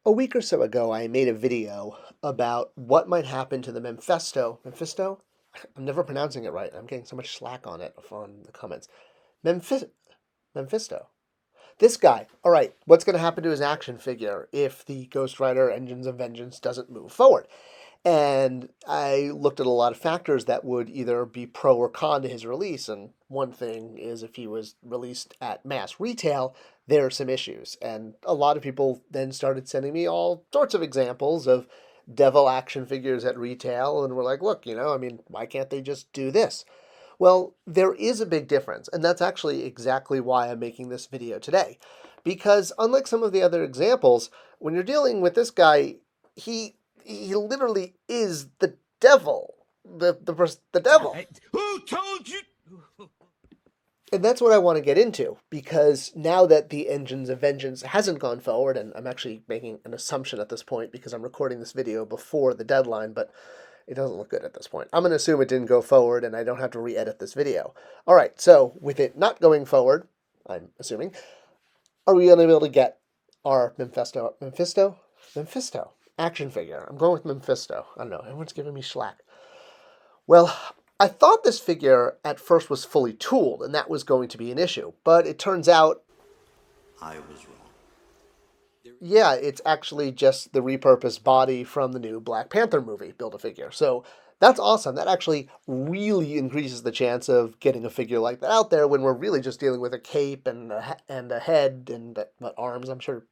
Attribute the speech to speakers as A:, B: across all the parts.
A: A week or so ago, I made a video about what might happen to the Memphisto. Memphisto? I'm never pronouncing it right. I'm getting so much slack on it from the comments. Memphis- Memphisto. This guy. All right, what's going to happen to his action figure if the Ghost Rider Engines of Vengeance doesn't move forward? And I looked at a lot of factors that would either be pro or con to his release. And one thing is if he was released at mass retail, there are some issues. And a lot of people then started sending me all sorts of examples of devil action figures at retail. And we're like, look, I mean, why can't they just do this? Well, there is a big difference. And that's actually exactly why I'm making this video today. Because unlike some of the other examples, when you're dealing with this guy, he he literally is the devil, the devil,
B: Who told you?
A: and that's what I want to get into because now that the Engines of Vengeance hasn't gone forward, and I'm actually making an assumption at this point because I'm recording this video before the deadline, but it doesn't look good at this point. I'm going to assume it didn't go forward, and I don't have to re-edit this video. All right, so with it not going forward, I'm assuming, are we going to be able to get our Memphisto action figure? I'm going with Memphisto. I don't know. Everyone's giving me slack. Well, I thought this figure at first was fully tooled, and that was going to be an issue. But it turns out,
B: I was wrong.
A: yeah, it's actually just the repurposed body from the new Black Panther movie, Build-A-Figure. So that's awesome. That actually really increases the chance of getting a figure like that out there when we're really just dealing with a cape and a head and arms, I'm sure,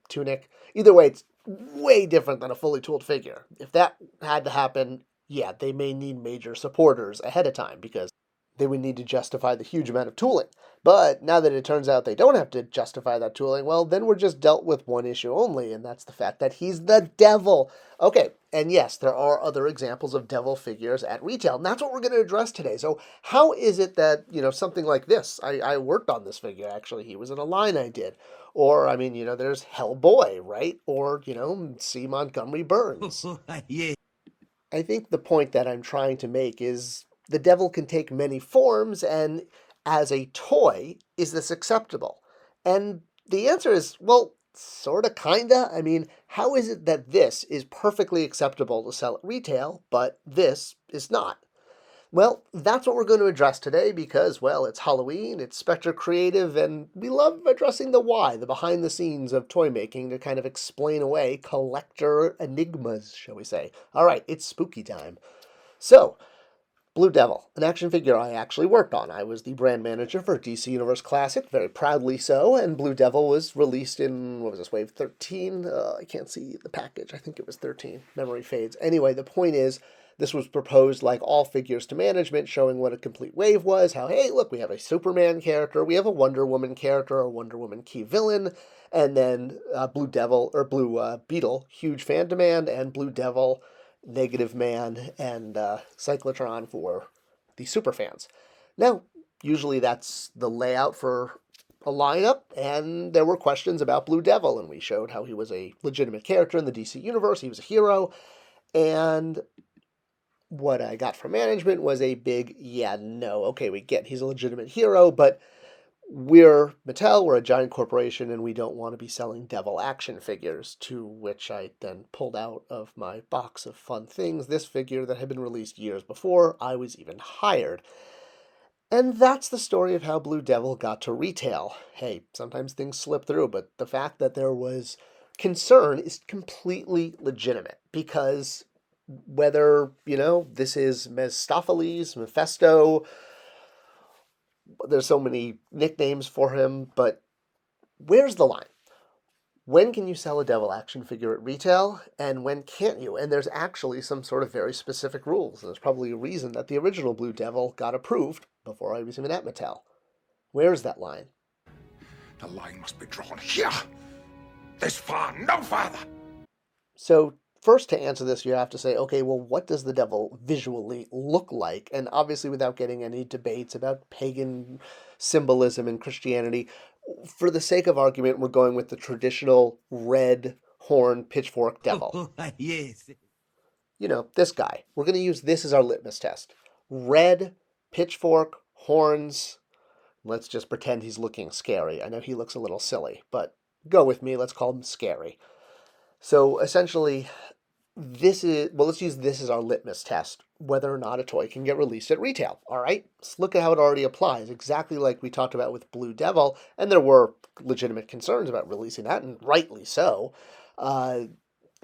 A: tunic. Either way, it's way different than a fully tooled figure. If that had to happen, yeah, they may need major supporters ahead of time because they would need to justify the huge amount of tooling. But now that it turns out they don't have to justify that tooling, well, then we're just dealt with one issue only, and that's the fact that he's the devil. Okay, and yes, there are other examples of devil figures at retail, and that's what we're going to address today. So how is it that, something like this, I worked on this figure, actually. He was in a line I did. Or, I mean, there's Hellboy, right? Or, C. Montgomery Burns.
B: Yeah.
A: I think the point that I'm trying to make is the devil can take many forms, and as a toy, is this acceptable? And the answer is, well, sorta, kinda. I mean, how is it that this is perfectly acceptable to sell at retail, but this is not? Well, that's what we're going to address today because, well, it's Halloween, it's Spector Creative, and we love addressing the why, the behind the scenes of toy making to kind of explain away collector enigmas, shall we say. All right, it's spooky time. So, Blue Devil, an action figure I actually worked on. I was the brand manager for DC Universe Classic, very proudly so, and Blue Devil was released in, what was this, wave 13? I can't see the package. I think it was 13. Memory fades. Anyway, the point is, this was proposed like all figures to management, showing what a complete wave was, how, hey, look, we have a Superman character, we have a Wonder Woman character, a Wonder Woman key villain, and then Blue Devil, or Blue Beetle, huge fan demand, and Blue Devil, Negative Man, and Cyclotron for the super fans. Now, usually that's the layout for a lineup, and there were questions about Blue Devil, and we showed how he was a legitimate character in the DC universe. He was a hero, and what I got from management was a big, yeah, no, okay, we get he's a legitimate hero, but we're Mattel, we're a giant corporation, and we don't want to be selling devil action figures, to which I then pulled out of my box of fun things this figure that had been released years before I was even hired. And that's the story of how Blue Devil got to retail. Hey, sometimes things slip through, but the fact that there was concern is completely legitimate because whether, this is Mephistopheles, Mephisto, there's so many nicknames for him, but where's the line? When can you sell a devil action figure at retail, and when can't you? And there's actually some sort of very specific rules, and there's probably a reason that the original Blue Devil got approved before I was even at Mattel. Where's that line?
C: The line must be drawn here. This far, no farther.
A: So first, to answer this, you have to say, okay, well, what does the devil visually look like? And obviously, without getting any debates about pagan symbolism and Christianity, for the sake of argument, we're going with the traditional red horn pitchfork devil.
B: Yes.
A: This guy. We're going to use this as our litmus test. Red, pitchfork, horns. Let's just pretend he's looking scary. I know he looks a little silly, but go with me. Let's call him scary. So essentially, let's use this as our litmus test, whether or not a toy can get released at retail. All right, let's look at how it already applies, exactly like we talked about with Blue Devil, and there were legitimate concerns about releasing that, and rightly so. Uh,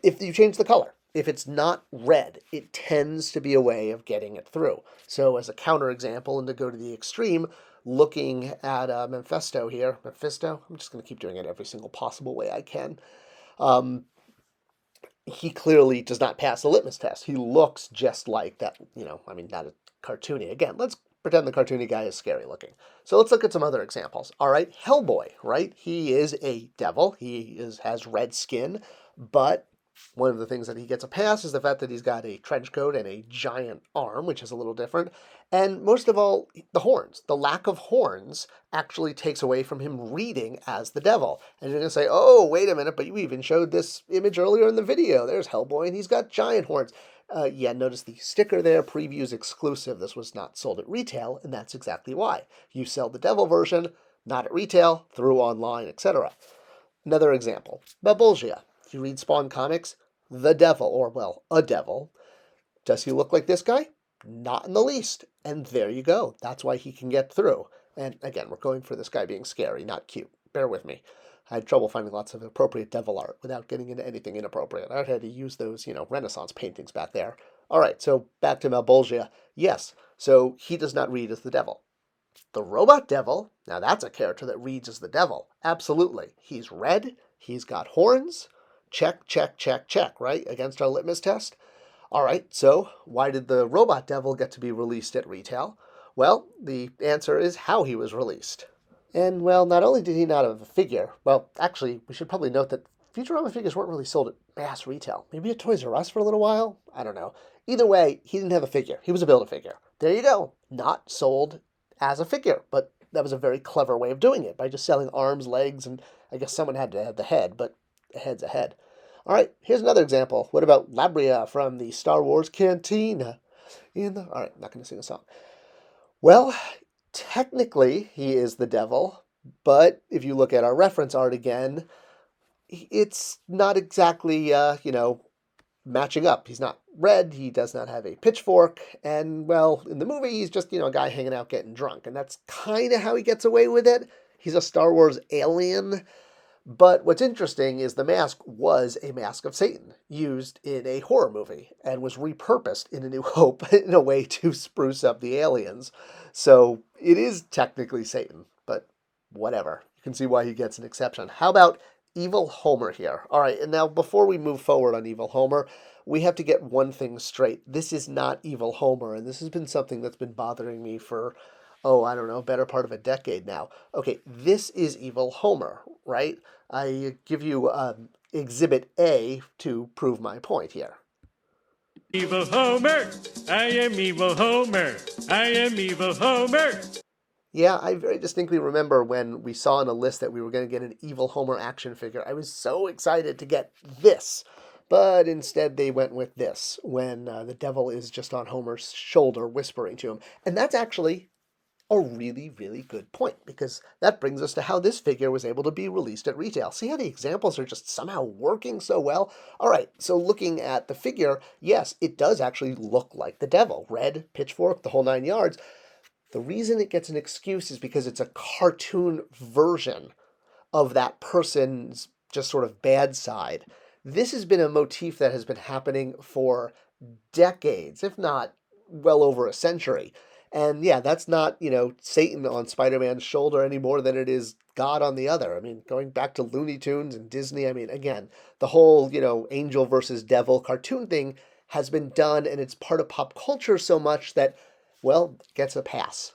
A: if you change the color, if it's not red, it tends to be a way of getting it through. So, as a counterexample, and to go to the extreme, looking at Memphisto here, Memphisto, I'm just going to keep doing it every single possible way I can. Um, he clearly does not pass the litmus test. He looks just like that, I mean, not a cartoony. Again, let's pretend the cartoony guy is scary looking. So let's look at some other examples. All right, Hellboy, right? He is a devil. Has red skin, but one of the things that he gets a pass is the fact that he's got a trench coat and a giant arm, which is a little different. And most of all, the horns. The lack of horns actually takes away from him reading as the devil. And you're going to say, oh, wait a minute, but you even showed this image earlier in the video. There's Hellboy, and he's got giant horns. Yeah, notice the sticker there, previews exclusive. This was not sold at retail, and that's exactly why. You sell the devil version, not at retail, through online, etc. Another example, Babulgia. If you read Spawn comics, the devil, or well, a devil. Does he look like this guy? Not in the least. And there you go. That's why he can get through. And again, we're going for this guy being scary, not cute. Bear with me. I had trouble finding lots of appropriate devil art without getting into anything inappropriate. I had to use those, Renaissance paintings back there. All right, so back to Malbolgia. Yes, so he does not read as the devil. The robot devil, now that's a character that reads as the devil. Absolutely. He's red, he's got horns. Check, check, check, check, right? Against our litmus test. All right, so why did the robot devil get to be released at retail? Well, the answer is how he was released. And, well, not only did he not have a figure, well, actually, we should probably note that Futurama figures weren't really sold at mass retail. Maybe at Toys R Us for a little while? I don't know. Either way, he didn't have a figure. He was a Build-A-Figure. There you go. Not sold as a figure, but that was a very clever way of doing it by just selling arms, legs, and I guess someone had to have the head, but a head's a head. All right, here's another example. What about Labria from the Star Wars Cantina? All right, not going to sing a song. Well, technically, he is the devil, but if you look at our reference art again, it's not exactly, matching up. He's not red, he does not have a pitchfork, and, well, in the movie, he's just, a guy hanging out getting drunk, and that's kind of how he gets away with it. He's a Star Wars alien. But what's interesting is the mask was a mask of Satan used in a horror movie and was repurposed in A New Hope in a way to spruce up the aliens. So it is technically Satan, but whatever. You can see why he gets an exception. How about Evil Homer here? All right, and now before we move forward on Evil Homer, we have to get one thing straight. This is not Evil Homer, and this has been something that's been bothering me for, I don't know, better part of a decade now. Okay, this is Evil Homer, right? I give you Exhibit A to prove my point here.
D: Evil Homer, I am Evil Homer, I am Evil Homer.
A: Yeah, I very distinctly remember when we saw on a list that we were going to get an Evil Homer action figure. I was so excited to get this, but instead they went with this, when the devil is just on Homer's shoulder whispering to him. And that's actually a really, really good point, because that brings us to how this figure was able to be released at retail. See how the examples are just somehow working so well? All right, so looking at the figure, yes, it does actually look like the devil. Red, pitchfork, the whole 9 yards. The reason it gets an excuse is because it's a cartoon version of that person's just sort of bad side. This has been a motif that has been happening for decades, if not well over a century. And yeah, that's not, Satan on Spider-Man's shoulder any more than it is God on the other. I mean, going back to Looney Tunes and Disney, I mean, again, the whole, angel versus devil cartoon thing has been done, and it's part of pop culture so much that, well, gets a pass.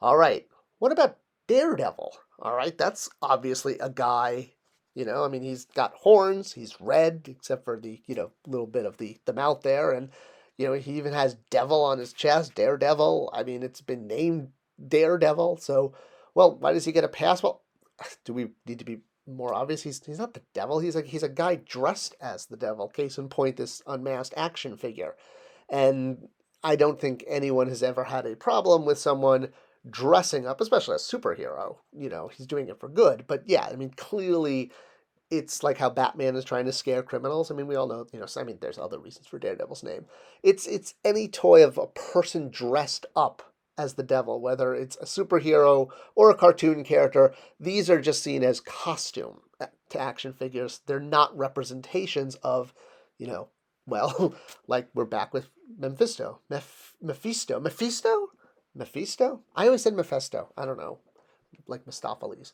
A: All right, what about Daredevil? All right, that's obviously a guy, he's got horns, he's red, except for the, little bit of the mouth there, and he even has devil on his chest, Daredevil. I mean, it's been named Daredevil. So, well, why does he get a pass? Well, do we need to be more obvious? He's not the devil. He's a guy dressed as the devil. Case in point, this unmasked action figure. And I don't think anyone has ever had a problem with someone dressing up, especially a superhero. He's doing it for good. But yeah, I mean, clearly it's like how Batman is trying to scare criminals. I mean, we all know, I mean, there's other reasons for Daredevil's name. It's any toy of a person dressed up as the devil, whether it's a superhero or a cartoon character. These are just seen as costume to action figures. They're not representations of, you know, well, like we're back with Memphisto. Mephisto? Mephisto? Mephisto? I always said Mephisto. I don't know. Like Mistopheles.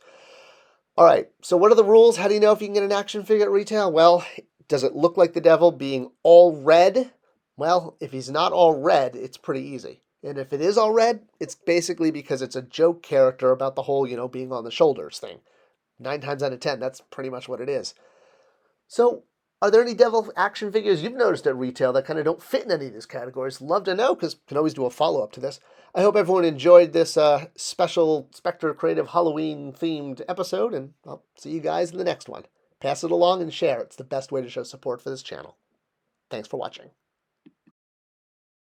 A: All right, so what are the rules? How do you know if you can get an action figure at retail? Well, does it look like the devil being all red? Well, if he's not all red, it's pretty easy. And if it is all red, it's basically because it's a joke character about the whole, being on the shoulders thing. 9 times out of 10, that's pretty much what it is. So, are there any devil action figures you've noticed at retail that kind of don't fit in any of these categories? Love to know, because can always do a follow-up to this. I hope everyone enjoyed this special Spector Creative Halloween-themed episode, and I'll see you guys in the next one. Pass it along and share. It's the best way to show support for this channel. Thanks for watching.